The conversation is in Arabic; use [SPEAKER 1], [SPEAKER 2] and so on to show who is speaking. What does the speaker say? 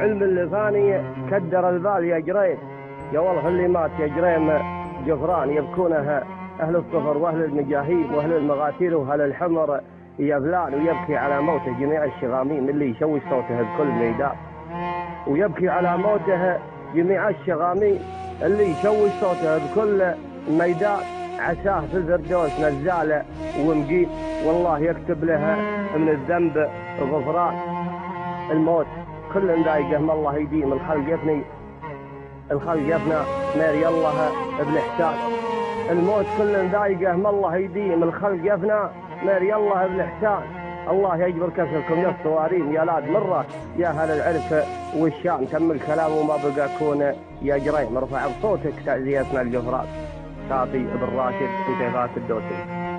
[SPEAKER 1] علم اللي فاني كدر البال يا جريم، يا والله اللي مات يا جريم جفران يبكونها أهل الصفر وأهل المجاهيل وأهل المغاتير وأهل الحمر يا فلان، ويبكي على موته جميع الشغامين اللي يشوش صوته بكل ميدان، ويبكي على موته جميع الشغامين اللي يشوش صوته بكل ميدان، عساه في الفردوس نزاله ومجيد، والله يكتب لها من الذنب غفران. الموت كل ذايقه ما الله يديم، الخلق يفني الخلق يفنى مير الله بالاحسان. الموت كل ذايقه ما الله يديم، الخلق يفنى مير الله بالاحسان. الله يجبر كسركم يا الصواريم يا لاد مره يا اهل العرف والشان. تم الكلام وما بقى كون يا جريم، ارفع بصوتك تعزيتنا الجفرات. صافي بن راشد انتهاءات الدوسري.